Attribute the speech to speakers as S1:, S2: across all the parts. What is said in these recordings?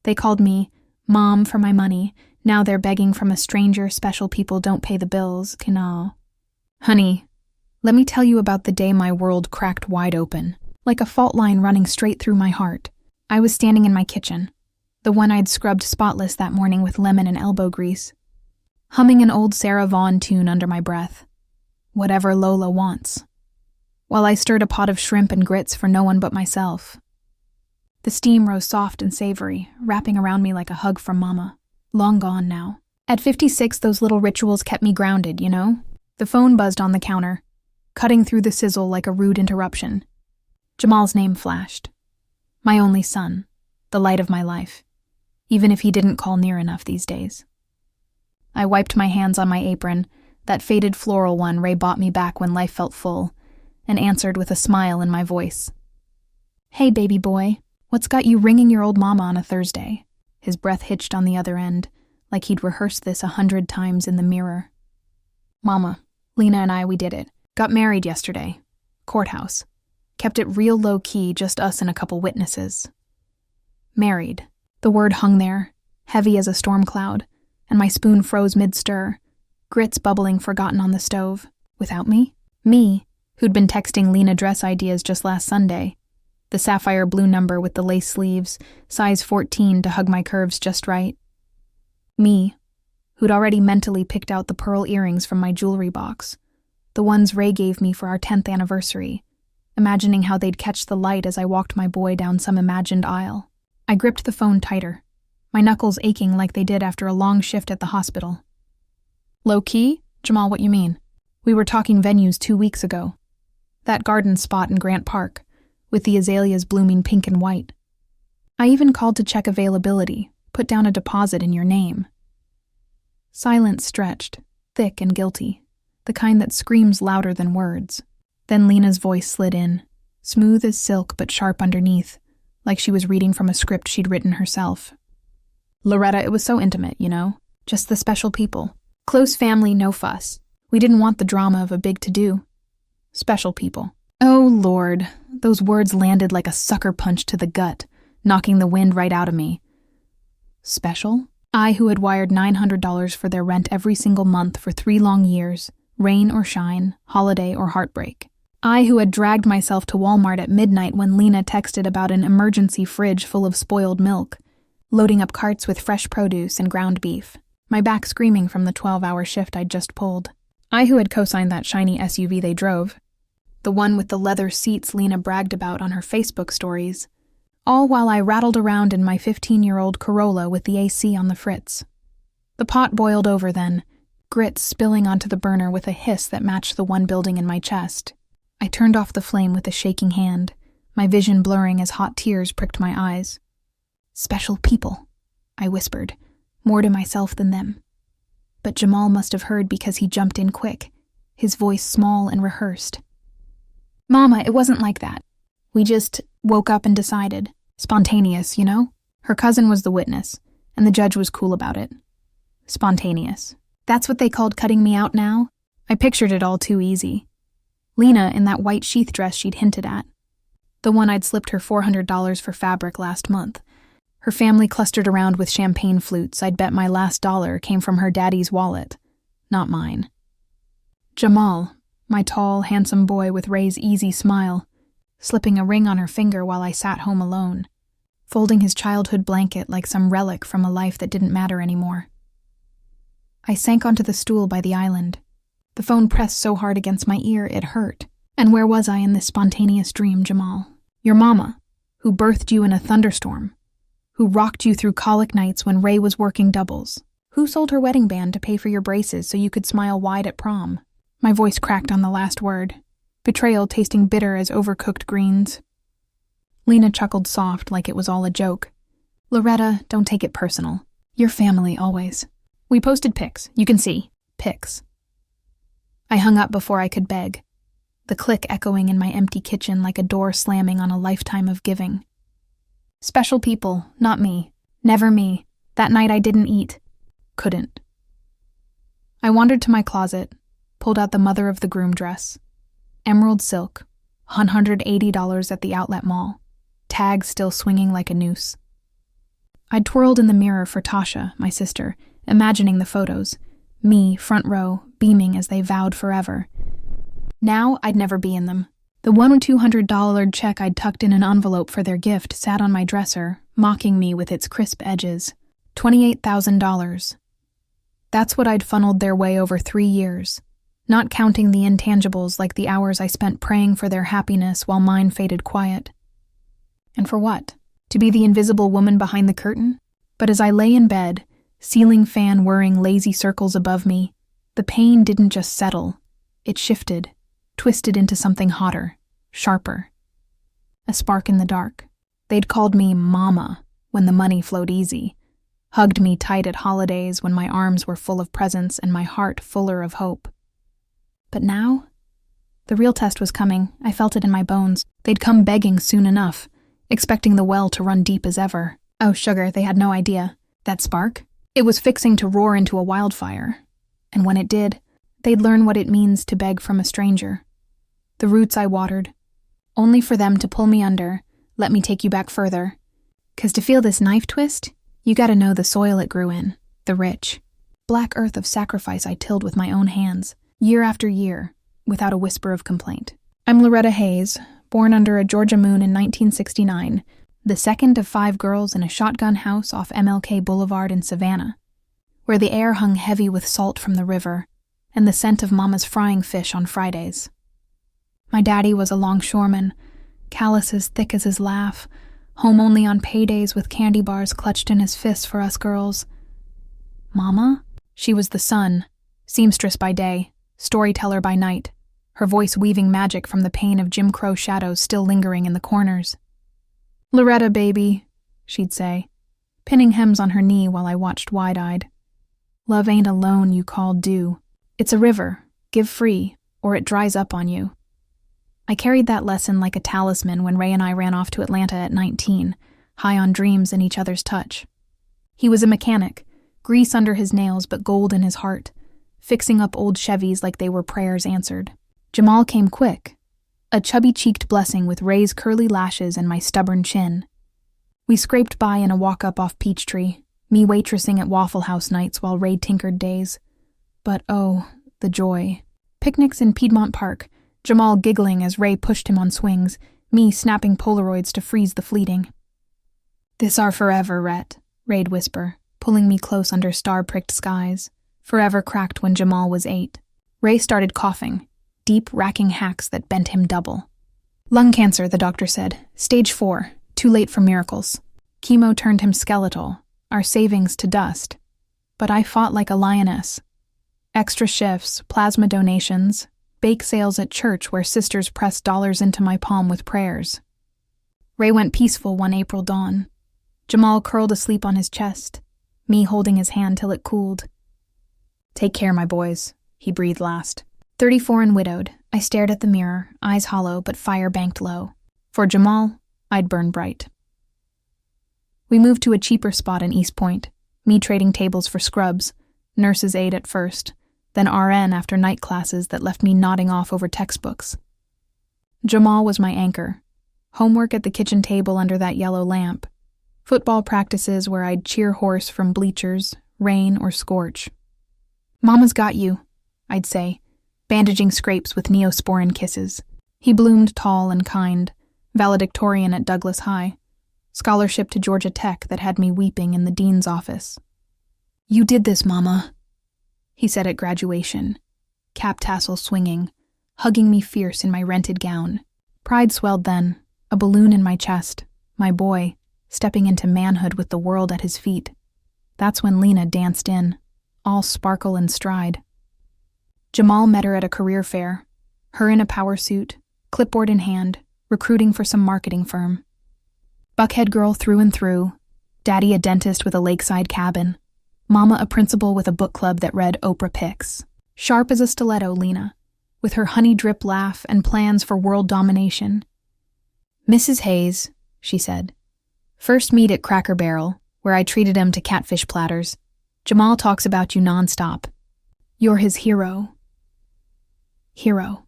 S1: They called me Mom for my money. Now they're begging from a stranger. Special people don't pay the bills. Canal. Honey, let me tell you about the day my world cracked wide open, like a fault line running straight through my heart. I was standing in my kitchen, the one I'd scrubbed spotless that morning with lemon and elbow grease, humming an old Sarah Vaughan tune under my breath. Whatever Lola wants. While I stirred a pot of shrimp and grits for no one but myself. The steam rose soft and savory, wrapping around me like a hug from Mama. Long gone now. At 56, those little rituals kept me grounded, you know? The phone buzzed on the counter, cutting through the sizzle like a rude interruption. Jamal's name flashed. My only son, the light of my life, even if he didn't call near enough these days. I wiped my hands on my apron, that faded floral one Ray bought me back when life felt full, and answered with a smile in my voice. Hey, baby boy, what's got you ringing your old mama on a Thursday? His breath hitched on the other end, like he'd rehearsed this 100 times in the mirror. Mama, Lena and I, we did it. Got married yesterday. Courthouse. Kept it real low-key, just us and a couple witnesses. Married. The word hung there, heavy as a storm cloud, and my spoon froze mid-stir, grits bubbling forgotten on the stove. Without me? Me, who'd been texting Lena dress ideas just last Sunday. The sapphire blue number with the lace sleeves, size 14 to hug my curves just right. Me, who'd already mentally picked out the pearl earrings from my jewelry box, the ones Ray gave me for our 10th anniversary, imagining how they'd catch the light as I walked my boy down some imagined aisle. I gripped the phone tighter, my knuckles aching like they did after a long shift at the hospital. Low-key? Jamal, what you mean? We were talking venues 2 weeks ago. That garden spot in Grant Park, with the azaleas blooming pink and white. I even called to check availability, put down a deposit in your name. Silence stretched, thick and guilty, the kind that screams louder than words. Then Lena's voice slid in, smooth as silk but sharp underneath, like she was reading from a script she'd written herself. Loretta, it was so intimate, you know? Just the special people. Close family, no fuss. We didn't want the drama of a big to-do. Special people. Oh, Lord. Those words landed like a sucker punch to the gut, knocking the wind right out of me. Special? I, who had wired $900 for their rent every single month for 3 long years, rain or shine, holiday or heartbreak. I, who had dragged myself to Walmart at midnight when Lena texted about an emergency fridge full of spoiled milk, loading up carts with fresh produce and ground beef, my back screaming from the 12-hour shift I'd just pulled. I, who had co-signed that shiny SUV they drove, the one with the leather seats Lena bragged about on her Facebook stories, all while I rattled around in my 15-year-old Corolla with the AC on the fritz. The pot boiled over then, grits spilling onto the burner with a hiss that matched the one building in my chest. I turned off the flame with a shaking hand, my vision blurring as hot tears pricked my eyes. Special people, I whispered, more to myself than them. But Jamal must have heard because he jumped in quick, his voice small and rehearsed. Mama, it wasn't like that. We just woke up and decided. Spontaneous, you know? Her cousin was the witness, and the judge was cool about it. Spontaneous. That's what they called cutting me out now? I pictured it all too easy. Lena in that white sheath dress she'd hinted at. The one I'd slipped her $400 for fabric last month. Her family clustered around with champagne flutes. I'd bet my last dollar came from her daddy's wallet, not mine. Jamal, my tall, handsome boy with Ray's easy smile, slipping a ring on her finger while I sat home alone, folding his childhood blanket like some relic from a life that didn't matter anymore. I sank onto the stool by the island. The phone pressed so hard against my ear it hurt. And where was I in this spontaneous dream, Jamal? Your mama, who birthed you in a thunderstorm, who rocked you through colic nights when Ray was working doubles, who sold her wedding band to pay for your braces so you could smile wide at prom. My voice cracked on the last word, betrayal tasting bitter as overcooked greens. Lena chuckled soft like it was all a joke. Loretta, don't take it personal. Your family always. We posted pics, you can see. Pics. I hung up before I could beg, the click echoing in my empty kitchen like a door slamming on a lifetime of giving. Special people, not me. Never me. That night I didn't eat. Couldn't. I wandered to my closet, pulled out the mother of the groom dress. Emerald silk, $180 at the outlet mall, tag still swinging like a noose. I'd twirled in the mirror for Tasha, my sister, imagining the photos. Me, front row, beaming as they vowed forever. Now I'd never be in them. The $200 check I'd tucked in an envelope for their gift sat on my dresser, mocking me with its crisp edges. $28,000. That's what I'd funneled their way over 3 years, not counting the intangibles like the hours I spent praying for their happiness while mine faded quiet. And for what? To be the invisible woman behind the curtain? But as I lay in bed, ceiling fan whirring lazy circles above me, the pain didn't just settle. It shifted, twisted into something hotter, sharper. A spark in the dark. They'd called me Mama when the money flowed easy, hugged me tight at holidays when my arms were full of presents and my heart fuller of hope. But now? The real test was coming. I felt it in my bones. They'd come begging soon enough, expecting the well to run deep as ever. Oh, sugar, they had no idea. That spark? It was fixing to roar into a wildfire. And when it did, they'd learn what it means to beg from a stranger. The roots I watered, only for them to pull me under, let me take you back further. 'Cause to feel this knife twist, you gotta know the soil it grew in, the rich, black earth of sacrifice I tilled with my own hands, year after year, without a whisper of complaint. I'm Loretta Hayes, born under a Georgia moon in 1969, the second of 5 girls in a shotgun house off MLK Boulevard in Savannah, where the air hung heavy with salt from the river and the scent of Mama's frying fish on Fridays. My daddy was a longshoreman, calluses thick as his laugh, home only on paydays with candy bars clutched in his fists for us girls. Mama? She was the sun, seamstress by day, storyteller by night, her voice weaving magic from the pain of Jim Crow shadows still lingering in the corners. Loretta, baby, she'd say, pinning hems on her knee while I watched wide-eyed. Love ain't a loan you call due. It's a river, give free, or it dries up on you. I carried that lesson like a talisman when Ray and I ran off to Atlanta at 19, high on dreams and each other's touch. He was a mechanic, grease under his nails but gold in his heart, fixing up old Chevys like they were prayers answered. Jamal came quick, a chubby-cheeked blessing with Ray's curly lashes and my stubborn chin. We scraped by in a walk-up off Peachtree, me waitressing at Waffle House nights while Ray tinkered days. But oh, the joy. Picnics in Piedmont Park, Jamal giggling as Ray pushed him on swings, me snapping Polaroids to freeze the fleeting. This our forever, Rhett, Ray'd whisper, pulling me close under star-pricked skies. Forever cracked when Jamal was 8. Ray started coughing, deep, racking hacks that bent him double. Lung cancer, the doctor said. Stage 4, too late for miracles. Chemo turned him skeletal, our savings to dust. But I fought like a lioness. Extra shifts, plasma donations, bake sales at church where sisters pressed dollars into my palm with prayers. Ray went peaceful one April dawn. Jamal curled asleep on his chest, me holding his hand till it cooled. Take care, my boys, he breathed last. 34 and widowed, I stared at the mirror, eyes hollow but fire banked low. For Jamal, I'd burn bright. We moved to a cheaper spot in East Point, me trading tables for scrubs, nurse's aide at first, then RN after night classes that left me nodding off over textbooks. Jamal was my anchor. Homework at the kitchen table under that yellow lamp. Football practices where I'd cheer horse from bleachers, rain or scorch. Mama's got you, I'd say, bandaging scrapes with Neosporin kisses. He bloomed tall and kind, valedictorian at Douglas High, scholarship to Georgia Tech that had me weeping in the dean's office. You did this, Mama, he said at graduation, cap tassel swinging, hugging me fierce in my rented gown. Pride swelled then, a balloon in my chest, my boy, stepping into manhood with the world at his feet. That's when Lena danced in, all sparkle and stride. Jamal met her at a career fair, her in a power suit, clipboard in hand, recruiting for some marketing firm. Buckhead girl through and through, daddy a dentist with a lakeside cabin, Mama a principal with a book club that read Oprah Picks. Sharp as a stiletto, Lena, with her honey-drip laugh and plans for world domination. Mrs. Hayes, she said. First meet at Cracker Barrel, where I treated him to catfish platters. Jamal talks about you nonstop. You're his hero. Hero.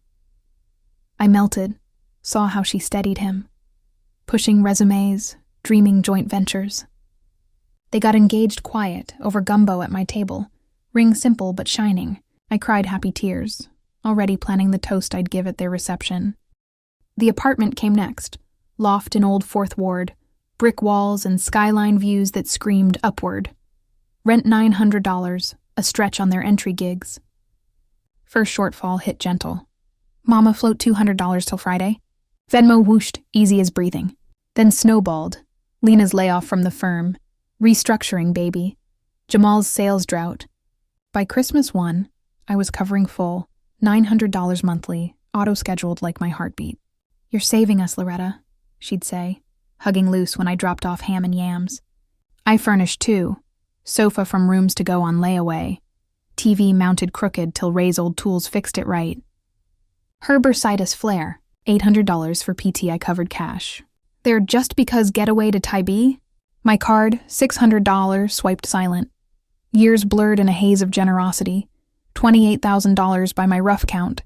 S1: I melted, saw how she steadied him. Pushing resumes, dreaming joint ventures. They got engaged quiet, over gumbo at my table. Ring simple but shining. I cried happy tears, already planning the toast I'd give at their reception. The apartment came next. Loft in Old Fourth Ward. Brick walls and skyline views that screamed upward. Rent $900, a stretch on their entry gigs. First shortfall hit gentle. Mama float $200 till Friday. Venmo whooshed, easy as breathing. Then snowballed. Lena's layoff from the firm. Restructuring, baby. Jamal's sales drought. By Christmas 1, I was covering full, $900 monthly, auto-scheduled like my heartbeat. You're saving us, Loretta, she'd say, hugging loose when I dropped off ham and yams. I furnished too. Sofa from rooms to go on layaway. TV mounted crooked till Ray's old tools fixed it right. Her bursitis flare, $800 for PT I covered cash. They're just because getaway to Tybee? My card, $600, swiped silent. Years blurred in a haze of generosity. $28,000 by my rough count.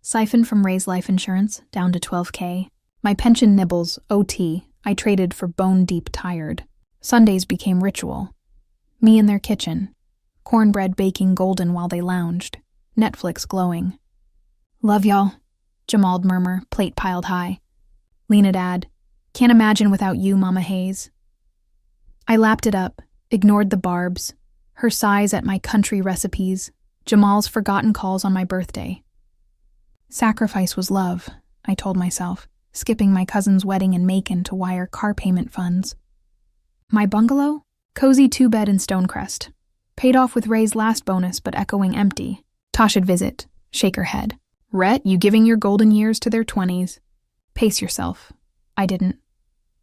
S1: Siphoned from Ray's life insurance, down to $12K. My pension nibbles, OT, I traded for bone-deep tired. Sundays became ritual. Me in their kitchen. Cornbread baking golden while they lounged. Netflix glowing. Love y'all, Jamal'd murmur, plate piled high. Lena'd add, can't imagine without you, Mama Hayes. I lapped it up, ignored the barbs, her sighs at my country recipes, Jamal's forgotten calls on my birthday. Sacrifice was love, I told myself, skipping my cousin's wedding in Macon to wire car payment funds. My bungalow? Cozy 2-bed in Stonecrest. Paid off with Ray's last bonus but echoing empty. Tosh'd visit, shake her head. Rhett, you giving your golden years to their 20s. Pace yourself. I didn't.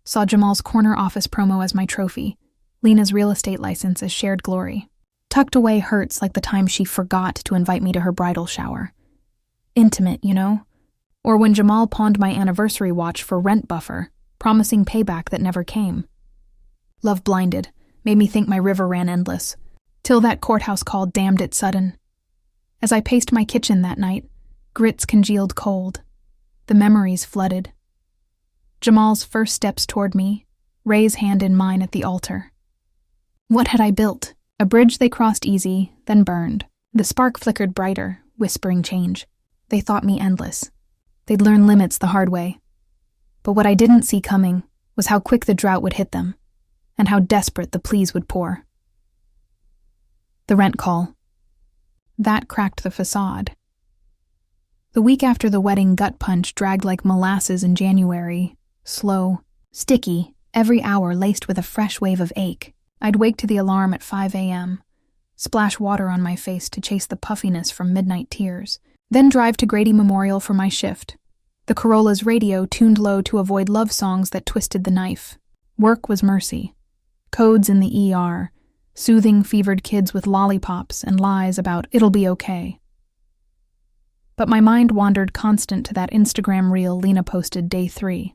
S1: Saw Jamal's corner office promo as my trophy. Lena's real estate license as shared glory. Tucked away hurts like the time she forgot to invite me to her bridal shower. Intimate, you know? Or when Jamal pawned my anniversary watch for rent buffer, promising payback that never came. Love blinded, made me think my river ran endless, till that courthouse call damned it sudden. As I paced my kitchen that night, grits congealed cold. The memories flooded. Jamal's first steps toward me, Ray's hand in mine at the altar. What had I built? A bridge they crossed easy, then burned. The spark flickered brighter, whispering change. They thought me endless. They'd learn limits the hard way. But what I didn't see coming was how quick the drought would hit them, and how desperate the pleas would pour. The rent call. That cracked the facade. The week after the wedding gut punch dragged like molasses in January, slow, sticky, every hour laced with a fresh wave of ache. I'd wake to the alarm at 5 a.m., splash water on my face to chase the puffiness from midnight tears, then drive to Grady Memorial for my shift. The Corolla's radio tuned low to avoid love songs that twisted the knife. Work was mercy. Codes in the ER, soothing fevered kids with lollipops and lies about it'll be okay. But my mind wandered constant to that Instagram reel Lena posted day 3.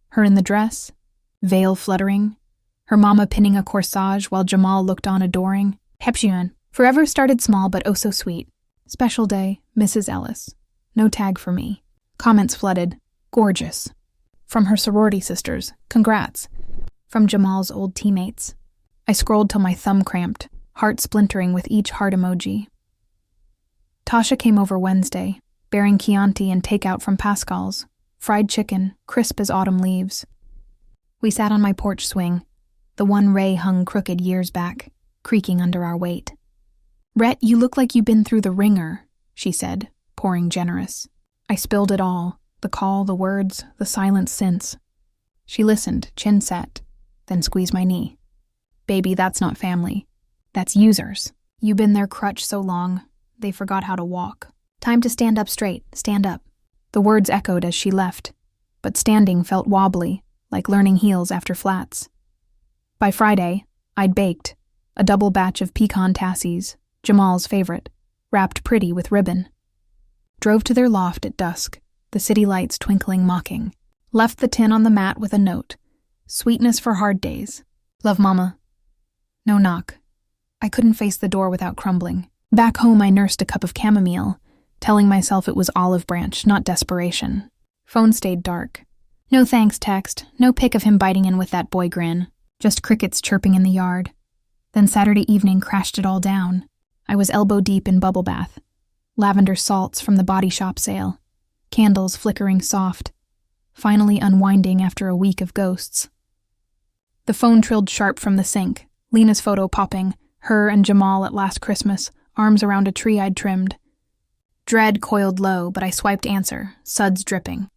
S1: Her in the dress, veil fluttering, her mama pinning a corsage while Jamal looked on adoring. Hepshian, forever started small but oh so sweet. Special day, Mrs. Ellis. No tag for me. Comments flooded. Gorgeous. From her sorority sisters. Congrats. From Jamal's old teammates. I scrolled till my thumb cramped, heart splintering with each heart emoji. Tasha came over Wednesday, bearing Chianti and takeout from Pascal's. Fried chicken, crisp as autumn leaves. We sat on my porch swing, the one Ray hung crooked years back, creaking under our weight. Rhett, you look like you've been through the ringer, she said, pouring generous. I spilled it all, the call, the words, the silence since. She listened, chin set, then squeezed my knee. Baby, that's not family. That's users. You've been their crutch so long, they forgot how to walk. Time to stand up straight, stand up. The words echoed as she left, but standing felt wobbly, like learning heels after flats. By Friday, I'd baked, a double batch of pecan tassies, Jamal's favorite, wrapped pretty with ribbon. Drove to their loft at dusk, the city lights twinkling mocking. Left the tin on the mat with a note. Sweetness for hard days. Love, Mama. No knock. I couldn't face the door without crumbling. Back home, I nursed a cup of chamomile, telling myself it was olive branch, not desperation. Phone stayed dark. No thanks text, no pic of him biting in with that boy grin. Just crickets chirping in the yard. Then Saturday evening crashed it all down. I was elbow deep in bubble bath. Lavender salts from the Body Shop sale. Candles flickering soft. Finally unwinding after a week of ghosts. The phone trilled sharp from the sink. Lena's photo popping. Her and Jamal at last Christmas, arms around a tree I'd trimmed. Dread coiled low, but I swiped answer, suds dripping.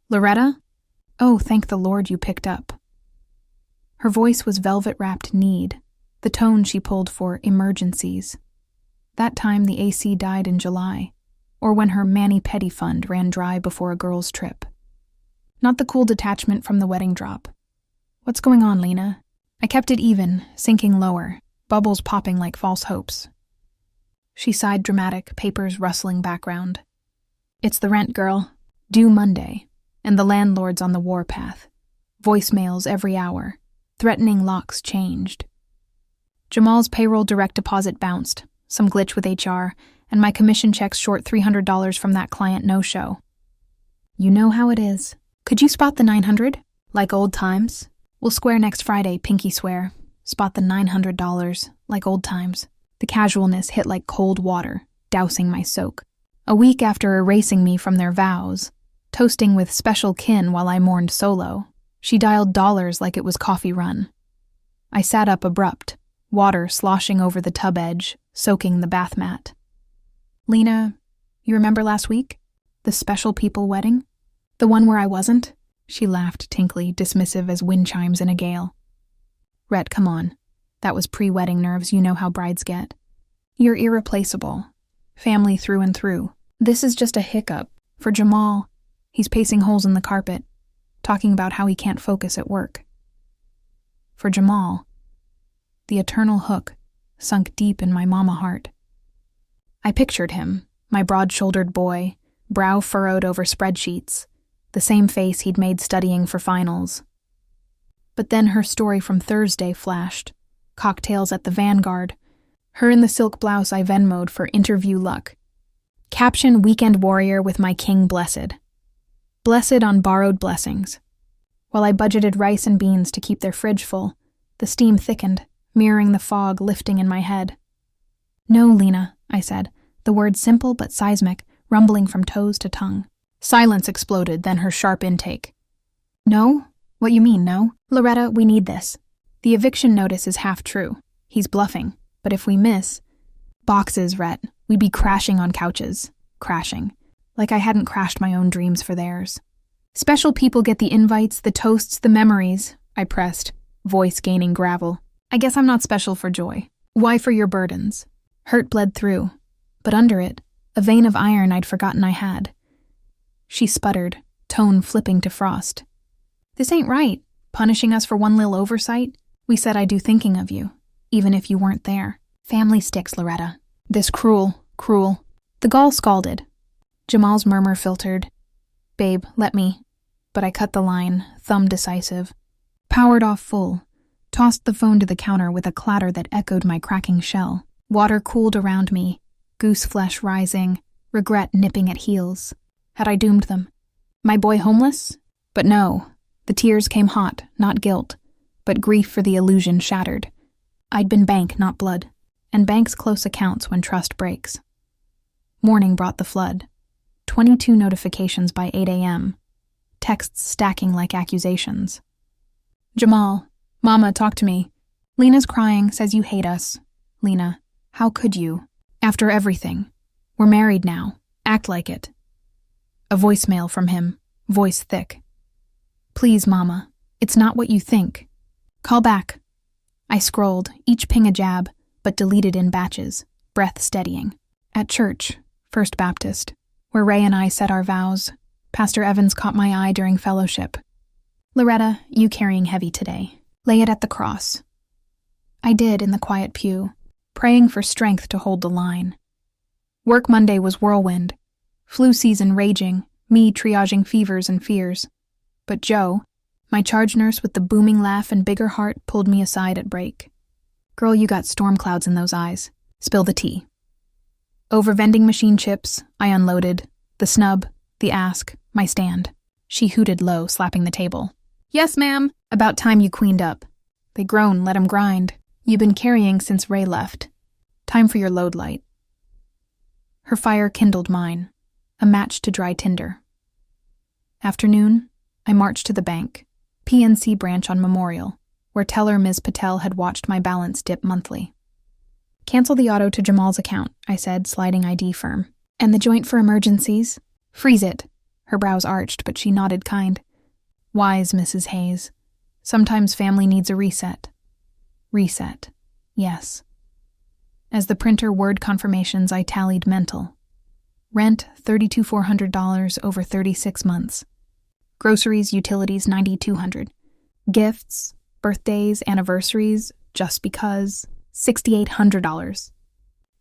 S1: Loretta? Oh, thank the Lord you picked up. Her voice was velvet-wrapped need, the tone she pulled for emergencies. That time the AC died in July, or when her mani-pedi fund ran dry before a girl's trip. Not the cool detachment from the wedding drop. What's going on, Lena? I kept it even, sinking lower, bubbles popping like false hopes. She sighed dramatic, papers rustling background. It's the rent, girl. Due Monday. And the landlord's on the warpath. Voicemails every hour. Threatening locks changed. Jamal's payroll direct deposit bounced, some glitch with HR, and my commission checks short $300 from that client no-show. You know how it is. Could you spot the 900? Like old times? We'll square next Friday, pinky swear. Spot the $900, like old times. The casualness hit like cold water, dousing my soak. A week after erasing me from their vows, toasting with special kin while I mourned solo, she dialed dollars like it was coffee run. I sat up abrupt, water sloshing over the tub edge, soaking the bath mat. Lena, you remember last week? The special people wedding? The one where I wasn't? She laughed tinkly, dismissive as wind chimes in a gale. Rhett, come on. That was pre-wedding nerves, you know how brides get. You're irreplaceable. Family through and through. This is just a hiccup. For Jamal, he's pacing holes in the carpet, talking about how he can't focus at work. For Jamal, the eternal hook sunk deep in my mama heart. I pictured him, my broad-shouldered boy, brow furrowed over spreadsheets, the same face he'd made studying for finals. But then her story from Thursday flashed. Cocktails at the Vanguard. Her in the silk blouse I Venmo'd for interview luck. Caption weekend warrior with my king blessed. Blessed on borrowed blessings. While I budgeted rice and beans to keep their fridge full, the steam thickened, mirroring the fog lifting in my head. No, Lena, I said, the word simple but seismic, rumbling from toes to tongue. Silence exploded, then her sharp intake. No? What you mean, no? Loretta, we need this. The eviction notice is half true. He's bluffing. But if we miss... Boxes, Rhett. We'd be crashing on couches. Crashing. Like I hadn't crashed my own dreams for theirs. Special people get the invites, the toasts, the memories, I pressed, voice gaining gravel. I guess I'm not special for joy. Why for your burdens? Hurt bled through. But under it, a vein of iron I'd forgotten I had. She sputtered, tone flipping to frost. This ain't right. Punishing us for one little oversight? We said I'd do thinking of you, even if you weren't there. Family sticks, Loretta. This cruel. The gall scalded. Jamal's murmur filtered. Babe, let me. But I cut the line, thumb decisive. Powered off full. Tossed the phone to the counter with a clatter that echoed my cracking shell. Water cooled around me, goose flesh rising, regret nipping at heels. Had I doomed them? My boy homeless? But no. The tears came hot, not guilt, but grief for the illusion shattered. I'd been bank, not blood, and bank's close accounts when trust breaks. Morning brought the flood. 22 notifications by 8 a.m. Texts stacking like accusations. Jamal, Mama, talk to me. Lena's crying, says you hate us. Lena, how could you? After everything. We're married now. Act like it. A voicemail from him, voice thick. Please, Mama, it's not what you think. Call back. I scrolled, each ping a jab, but deleted in batches, breath steadying. At church, First Baptist, where Ray and I said our vows, Pastor Evans caught my eye during fellowship. Loretta, you carrying heavy today. Lay it at the cross. I did in the quiet pew, praying for strength to hold the line. Work Monday was whirlwind. Flu season raging, me triaging fevers and fears. But Joe, my charge nurse with the booming laugh and bigger heart, pulled me aside at break. Girl, you got storm clouds in those eyes. Spill the tea. Over vending machine chips, I unloaded. The snub, the ask, my stand. She hooted low, slapping the table. Yes, ma'am. About time you queened up. They groan, let 'em grind. You've been carrying since Ray left. Time for your load light. Her fire kindled mine, a match to dry tinder. Afternoon, I marched to the bank, PNC branch on Memorial, where teller Ms. Patel had watched my balance dip monthly. Cancel the auto to Jamal's account, I said, sliding ID firm. And the joint for emergencies? Freeze it. Her brows arched, but she nodded kind. Wise, Mrs. Hayes. Sometimes family needs a reset. Reset. Yes. As the printer word confirmations, I tallied mental. Rent, $32,400 over 36 months. Groceries, utilities, $9,200. Gifts, birthdays, anniversaries, just because, $6,800.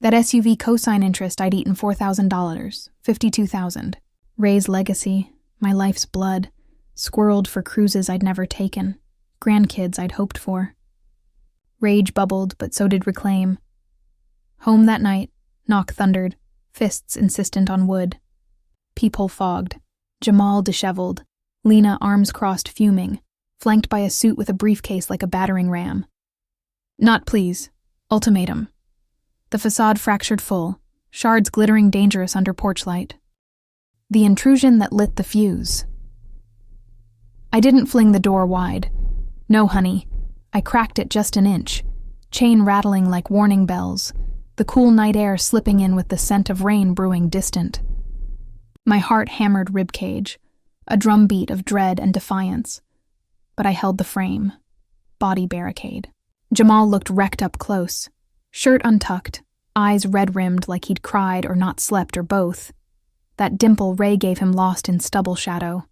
S1: That SUV cosign interest I'd eaten $4,000, $52,000. Ray's legacy, my life's blood, squirreled for cruises I'd never taken, grandkids I'd hoped for. Rage bubbled, but so did reclaim. Home that night, knock thundered, fists insistent on wood. Peephole fogged, Jamal disheveled, Lena arms crossed fuming, flanked by a suit with a briefcase like a battering ram. Not please. Ultimatum. The facade fractured full, shards glittering dangerous under porch light. The intrusion that lit the fuse. I didn't fling the door wide. No, honey. I cracked it just an inch, chain rattling like warning bells, the cool night air slipping in with the scent of rain brewing distant. My heart hammered ribcage, a drumbeat of dread and defiance. But I held the frame, body barricade. Jamal looked wrecked up close, shirt untucked, eyes red-rimmed like he'd cried or not slept or both. That dimple Ray gave him lost in stubble shadow.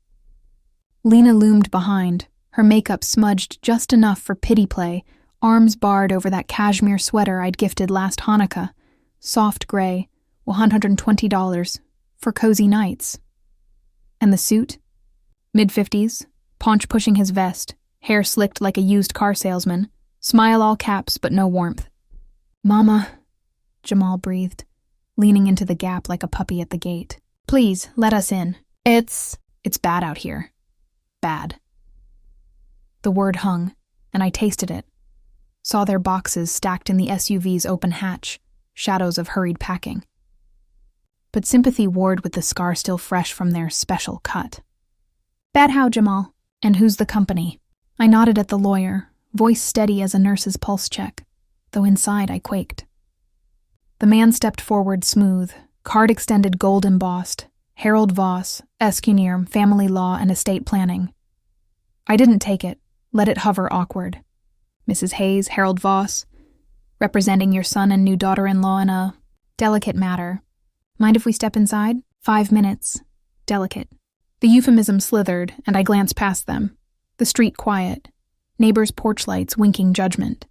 S1: Lena loomed behind, her makeup smudged just enough for pity play, arms barred over that cashmere sweater I'd gifted last Hanukkah, soft gray, $120, for cozy nights. And the suit? Mid-50s, paunch pushing his vest, hair slicked like a used car salesman, smile all caps but no warmth. Mama, Jamal breathed, leaning into the gap like a puppy at the gate. Please, let us in. It's bad out here. Bad. The word hung, and I tasted it. Saw their boxes stacked in the SUV's open hatch, shadows of hurried packing. But sympathy warred with the scar still fresh from their special cut. Bad how, Jamal? And who's the company? I nodded at the lawyer, voice steady as a nurse's pulse check, though inside I quaked. The man stepped forward smooth, card extended gold embossed, Harold Voss, Escunier, family law and estate planning. I didn't take it, let it hover awkward. Mrs. Hayes, Harold Voss, representing your son and new daughter-in-law in a delicate matter. Mind if we step inside? 5 minutes. Delicate. The euphemism slithered, and I glanced past them. The street quiet. Neighbors' porch lights winking judgment.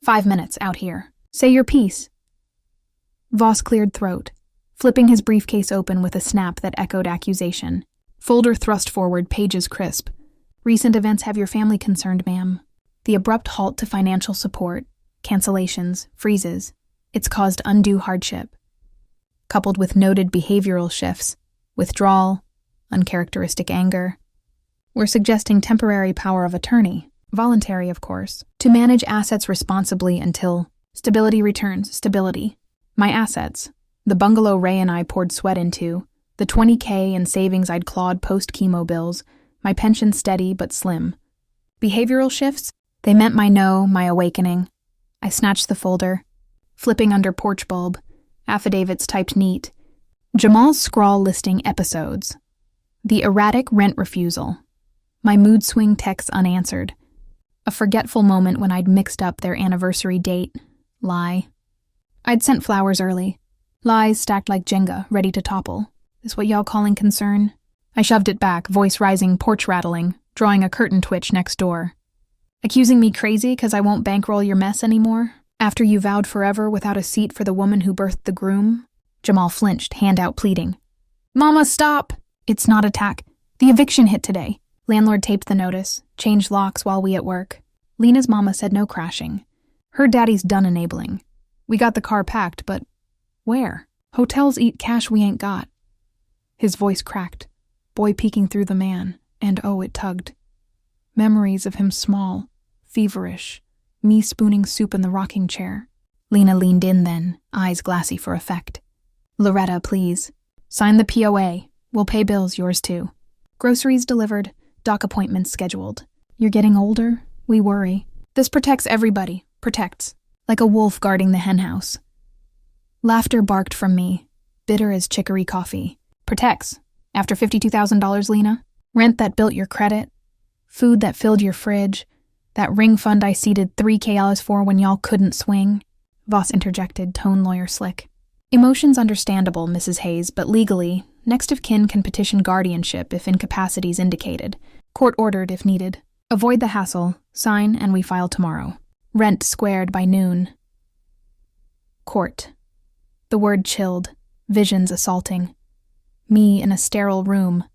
S1: 5 minutes out here. Say your piece. Voss cleared throat, flipping his briefcase open with a snap that echoed accusation. Folder thrust forward, pages crisp. Recent events have your family concerned, ma'am. The abrupt halt to financial support, cancellations, freezes. It's caused undue hardship. Coupled with noted behavioral shifts, withdrawal, uncharacteristic anger. We're suggesting temporary power of attorney, voluntary of course, to manage assets responsibly until stability returns, stability. My assets, the bungalow Ray and I poured sweat into, the $20K in savings I'd clawed post-chemo bills, my pension steady but slim. Behavioral shifts? They meant my no, my awakening. I snatched the folder, flipping under porch bulb, affidavits typed neat. Jamal's scrawl listing episodes. The erratic rent refusal. My mood swing texts unanswered. A forgetful moment when I'd mixed up their anniversary date. Lie. I'd sent flowers early. Lies stacked like Jenga, ready to topple. Is what y'all calling concern? I shoved it back, voice rising, porch rattling, drawing a curtain twitch next door. Accusing me crazy 'cause I won't bankroll your mess anymore? After you vowed forever without a seat for the woman who birthed the groom? Jamal flinched, hand out pleading. Mama, stop! It's not attack. The eviction hit today. Landlord taped the notice, changed locks while we at work. Lena's mama said no crashing. Her daddy's done enabling. We got the car packed, but where? Hotels eat cash we ain't got. His voice cracked, boy peeking through the man, and oh, it tugged. Memories of him small, feverish, me spooning soup in the rocking chair. Lena leaned in then, eyes glassy for effect. Loretta, please. Sign the POA. We'll pay bills, yours too. Groceries delivered, doc appointments scheduled. You're getting older, we worry. This protects everybody, protects. Like a wolf guarding the henhouse. Laughter barked from me, bitter as chicory coffee. Protects. After $52,000, Lena? Rent that built your credit? Food that filled your fridge? That ring fund I seeded $3,000 for when y'all couldn't swing? Voss interjected, tone lawyer slick. Emotions understandable, Mrs. Hayes, but legally, next of kin can petition guardianship if incapacities indicated. Court ordered if needed. Avoid the hassle, sign, and we file tomorrow. Rent squared by noon. Court. The word chilled, visions assaulting. Me in a sterile room,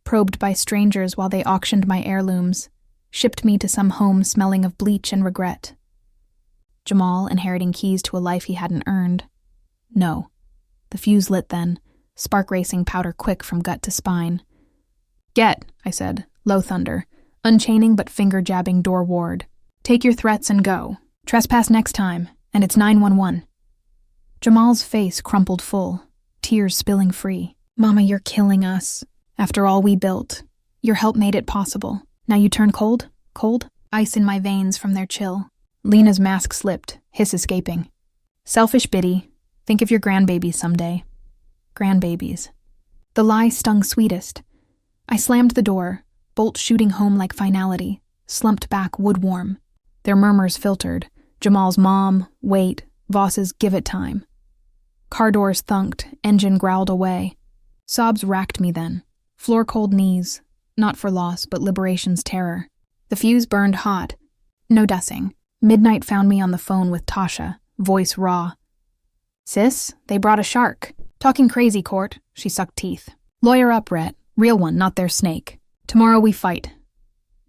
S1: probed by strangers while they auctioned my heirlooms, shipped me to some home smelling of bleach and regret. Jamal inheriting keys to a life he hadn't earned. No. The fuse lit then, spark racing powder quick from gut to spine. Get, I said, low thunder, unchaining but finger-jabbing door ward. Take your threats and go. Trespass next time, and it's 911. Jamal's face crumpled full, tears spilling free. Mama, you're killing us. After all we built, your help made it possible. Now you turn cold? Cold? Ice in my veins from their chill. Lena's mask slipped, hiss escaping. Selfish Biddy, think of your grandbabies someday. Grandbabies. The lie stung sweetest. I slammed the door, bolt shooting home like finality, slumped back wood-warm. Their murmurs filtered. Jamal's mom, wait, Voss's give it time. Car doors thunked, engine growled away. Sobs racked me then. Floor-cold knees, not for loss but liberation's terror. The fuse burned hot. No dusing. Midnight found me on the phone with Tasha, voice raw. Sis, they brought a shark. Talking crazy, court. She sucked teeth. Lawyer up, Rhett. Real one, not their snake. Tomorrow we fight.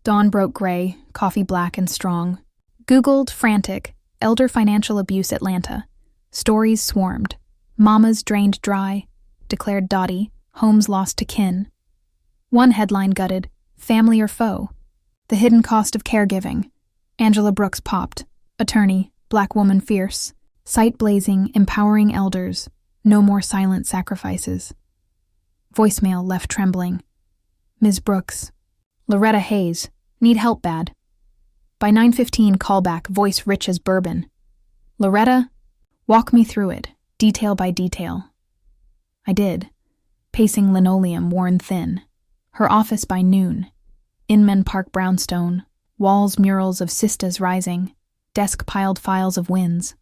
S1: Dawn broke gray, coffee black and strong. Googled, frantic, elder financial abuse Atlanta. Stories swarmed. Mamas drained dry, declared Dottie, homes lost to kin. One headline gutted, family or foe. The hidden cost of caregiving. Angela Brooks popped. Attorney, black woman fierce. Sight blazing, empowering elders. No more silent sacrifices. Voicemail left trembling. Ms. Brooks. Loretta Hayes. Need help bad. By 9:15 callback, voice rich as bourbon. Loretta, walk me through it, detail by detail. I did, pacing linoleum worn thin. Her office by noon. Inman Park brownstone, walls murals of sistas rising, desk piled files of wins.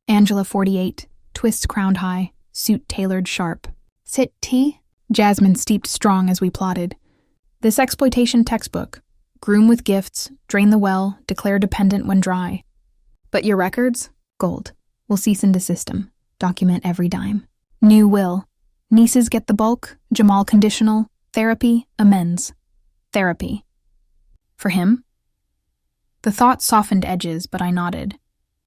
S1: Angela 48, twists crowned high, suit tailored sharp. Sit tea? Jasmine steeped strong as we plotted. This exploitation textbook. Groom with gifts, drain the well, declare dependent when dry. But your records? Gold. We'll cease and desist 'em. Document every dime. New will. Nieces get the bulk, Jamal conditional, therapy, amends. Therapy. For him? The thought softened edges, but I nodded.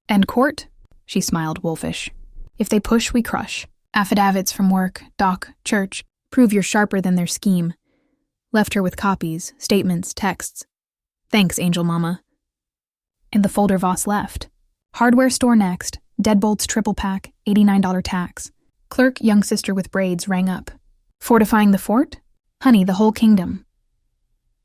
S1: And court? She smiled wolfish. If they push, we crush. Affidavits from work, doc, church, prove you're sharper than their scheme. Left her with copies, statements, texts. Thanks, Angel Mama. And the folder Voss left. Hardware store next, deadbolts triple pack, $89 tax. Clerk, young sister with braids, rang up. Fortifying the fort? Honey, the whole kingdom.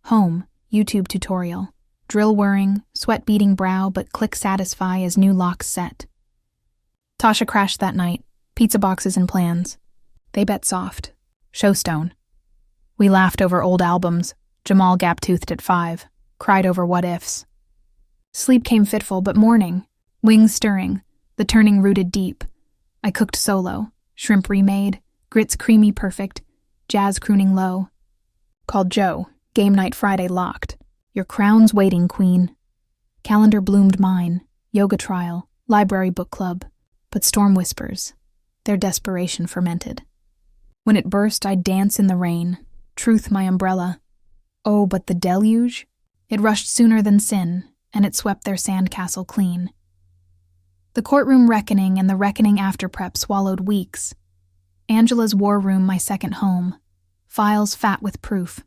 S1: Home, YouTube tutorial. Drill whirring, sweat beading brow, but click satisfy as new locks set. Tasha crashed that night, pizza boxes and plans. They bet soft. Showstone. We laughed over old albums. Jamal gap-toothed at 5, cried over what-ifs. Sleep came fitful, but morning. Wings stirring, the turning rooted deep. I cooked solo, shrimp remade, grits creamy perfect, jazz crooning low. Called Joe, game night Friday locked. Your crown's waiting, queen. Calendar bloomed mine, yoga trial, library book club. But storm whispers, their desperation fermented. When it burst, I'd dance in the rain, truth my umbrella. Oh, but the deluge? It rushed sooner than sin, and it swept their sandcastle clean. The courtroom reckoning and the reckoning after prep swallowed weeks. Angela's war room my second home, files fat with proof.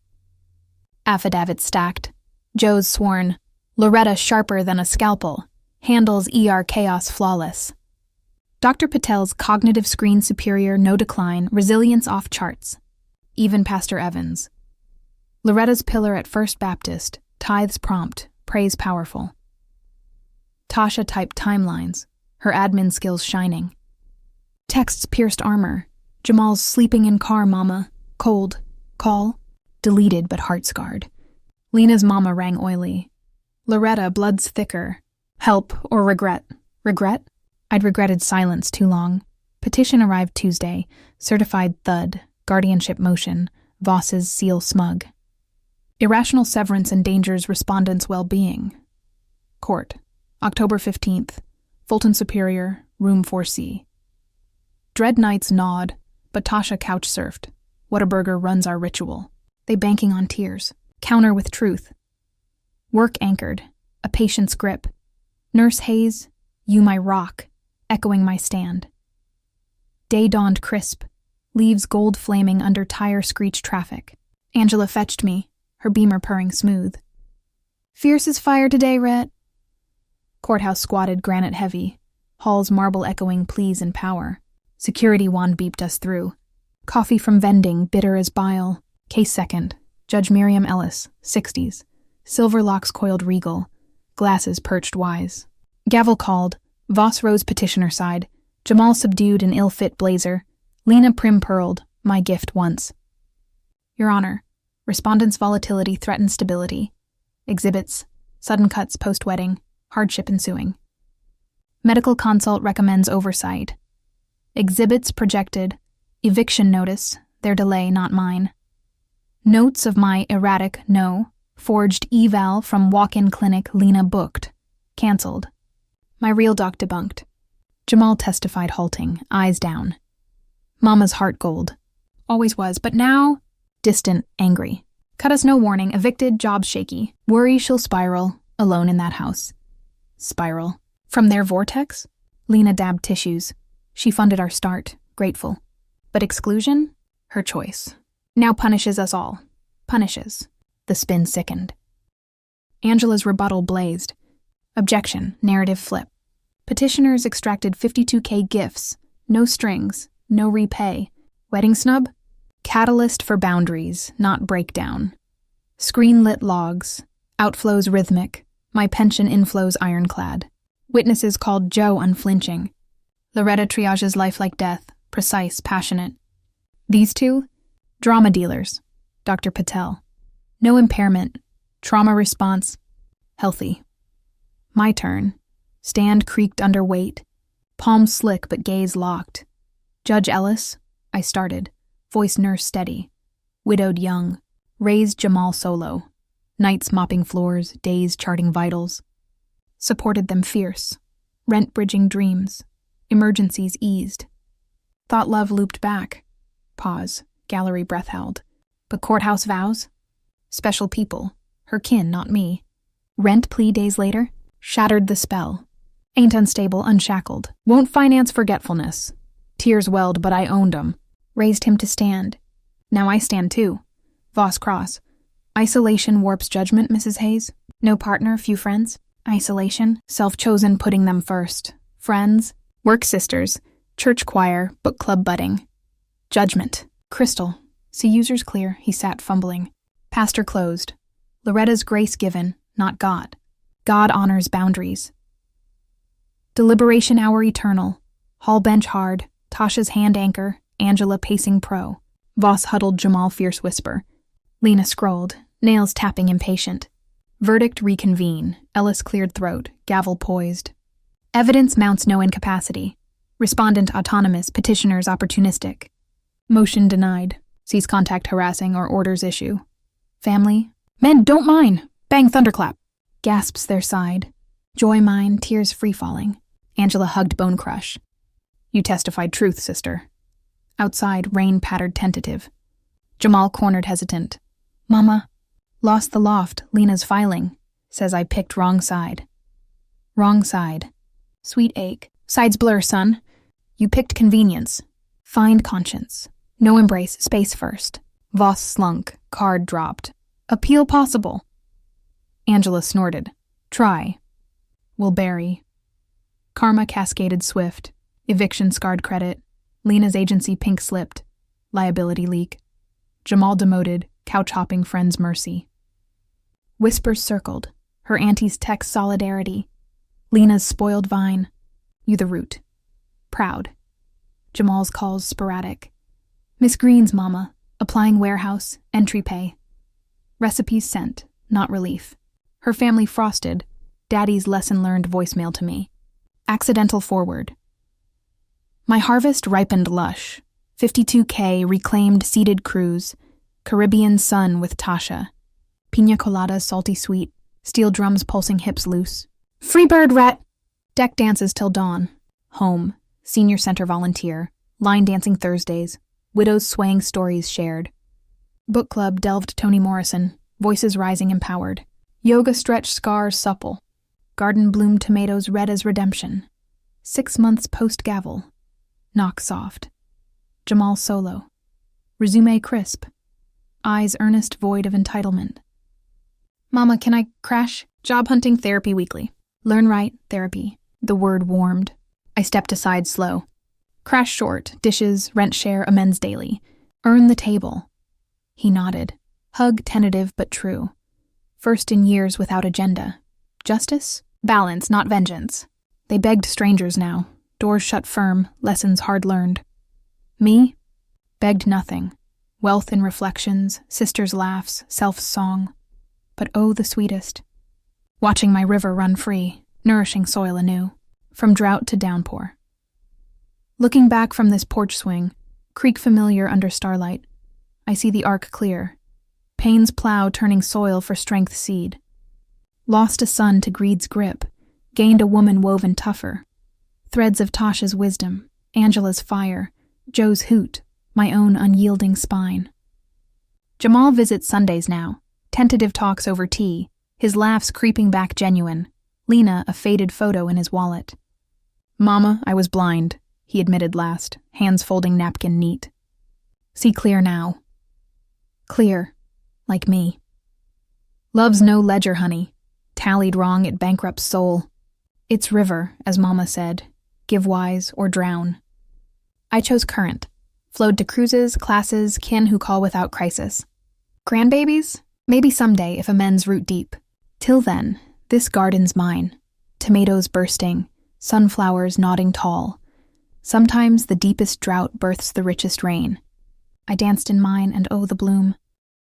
S1: Affidavits stacked, Joe's sworn, Loretta sharper than a scalpel, handles ER chaos flawless. Dr. Patel's cognitive screen superior, no decline, resilience off charts. Even Pastor Evans. Loretta's pillar at First Baptist, tithes prompt, praise powerful. Tasha typed timelines, her admin skills shining. Texts pierced armor. Jamal's sleeping in car, mama. Cold. Call. Deleted but heart-scarred. Lena's mama rang oily. Loretta, blood's thicker. Help or regret? Regret? I'd regretted silence too long. Petition arrived Tuesday. Certified thud. Guardianship motion. Voss's seal smug. Irrational severance endangers respondents' well-being. Court. October 15th. Fulton Superior, Room 4C. Dread nights gnawed, but Tasha couch-surfed. Whataburger runs our ritual. They banking on tears. Counter with truth. Work anchored. A patient's grip. Nurse Hayes, you my rock, echoing my stand. Day dawned crisp. Leaves gold flaming under tire-screeched traffic. Angela fetched me, her beamer purring smooth. Fierce as fire today, Rhett. Courthouse squatted granite heavy. Hall's marble echoing pleas and power. Security wand beeped us through. Coffee from vending, bitter as bile. Case second. Judge Miriam Ellis, 60s. Silver locks coiled regal. Glasses perched wise. Gavel called. Voss rose petitioner side. Jamal subdued an ill-fit blazer. Lena prim-pearled, my gift once. Your Honor, respondent's volatility threatens stability. Exhibits, sudden cuts post-wedding, hardship ensuing. Medical consult recommends oversight. Exhibits projected, eviction notice, their delay not mine. Notes of my erratic no, forged eval from walk-in clinic Lena booked, cancelled. My real doc debunked. Jamal testified halting, eyes down. Mama's heart gold. Always was, but now, distant, angry. Cut us no warning, evicted, jobs shaky. Worry she'll spiral, alone in that house. Spiral. From their vortex? Lena dabbed tissues. She funded our start, grateful. But exclusion? Her choice. Now punishes us all. Punishes. The spin sickened. Angela's rebuttal blazed. Objection, narrative flip. Petitioners extracted 52K gifts. No strings. No repay. Wedding snub? Catalyst for boundaries, not breakdown. Screen-lit logs. Outflows rhythmic. My pension inflows ironclad. Witnesses called Joe unflinching. Loretta triages life like death, precise, passionate. These two? Drama dealers. Dr. Patel. No impairment. Trauma response. Healthy. My turn. Stand creaked under weight. Palms slick but gaze locked. Judge Ellis, I started, voice nurse steady. Widowed young, raised Jamal solo. Nights mopping floors, days charting vitals. Supported them fierce. Rent-bridging dreams. Emergencies eased. Thought love looped back. Pause, gallery breath held. But courthouse vows? Special people, her kin, not me. Rent plea days later? Shattered the spell. Ain't unstable, unshackled. Won't finance forgetfulness. Tears welled, but I owned 'em. Raised him to stand. Now I stand too. Voss cross. Isolation warps judgment, Mrs. Hayes. No partner, few friends. Isolation, self-chosen putting them first. Friends, work sisters, church choir, book club budding. Judgment. Crystal. See users clear, he sat fumbling. Pastor closed. Loretta's grace given, not God. God honors boundaries. Deliberation hour eternal. Hall bench hard. Tasha's hand anchor, Angela pacing pro. Voss huddled Jamal fierce whisper. Lena scrolled, nails tapping impatient. Verdict reconvene, Ellis cleared throat, gavel poised. Evidence mounts no incapacity. Respondent autonomous, petitioners opportunistic. Motion denied, cease contact harassing or orders issue. Family, men don't mind, bang thunderclap. Gasps their side. Joy mine, tears free-falling. Angela hugged Bone Crush. You testified truth, sister. Outside, rain pattered tentative. Jamal cornered hesitant. Mama, lost the loft, Lena's filing. Says I picked wrong side. Wrong side. Sweet ache. Sides blur, son. You picked convenience. Find conscience. No embrace, space first. Voss slunk, card dropped. Appeal possible. Angela snorted. Try. Will bury. Karma cascaded swift. Eviction scarred credit. Lena's agency pink slipped. Liability leak. Jamal demoted, couch hopping friend's mercy. Whispers circled. Her auntie's text solidarity. Lena's spoiled vine. You the root. Proud. Jamal's calls sporadic. Miss Green's mama. Applying warehouse. Entry pay. Recipes sent, not relief. Her family frosted. Daddy's lesson learned voicemail to me. Accidental forward. My harvest ripened lush. 52K reclaimed seeded cruise. Caribbean sun with Tasha. Pina colada salty sweet. Steel drums pulsing hips loose. Freebird rat! Deck dances till dawn. Home. Senior center volunteer. Line dancing Thursdays. Widows swaying stories shared. Book club delved Toni Morrison. Voices rising empowered. Yoga stretched scars supple. Garden bloomed tomatoes red as redemption. 6 months post-gavel. Knock soft. Jamal solo. Resume crisp. Eyes earnest void of entitlement. Mama, can I crash? Job hunting therapy weekly. Learn right, therapy. The word warmed. I stepped aside slow. Crash short, dishes, rent share, amends daily. Earn the table. He nodded. Hug tentative but true. First in years without agenda. Justice? Balance, not vengeance. They begged strangers now. Doors shut firm, lessons hard learned. Me? Begged nothing. Wealth in reflections, sisters' laughs, self's song. But oh, the sweetest. Watching my river run free, nourishing soil anew. From drought to downpour. Looking back from this porch swing, creek familiar under starlight, I see the arc clear. Pain's plow turning soil for strength seed. Lost a son to greed's grip, gained a woman woven tougher. Threads of Tasha's wisdom, Angela's fire, Joe's hoot, my own unyielding spine. Jamal visits Sundays now, tentative talks over tea, his laughs creeping back genuine, Lena a faded photo in his wallet. Mama, I was blind, he admitted last, hands folding napkin neat. See clear now. Clear, like me. Love's no ledger, honey. Tallied wrong, it bankrupts soul. It's river, as Mama said. Give wise or drown. I chose current. Flowed to cruises, classes, kin who call without crisis. Grandbabies? Maybe someday if amends root deep. Till then, this garden's mine. Tomatoes bursting, sunflowers nodding tall. Sometimes the deepest drought births the richest rain. I danced in mine and oh, the bloom.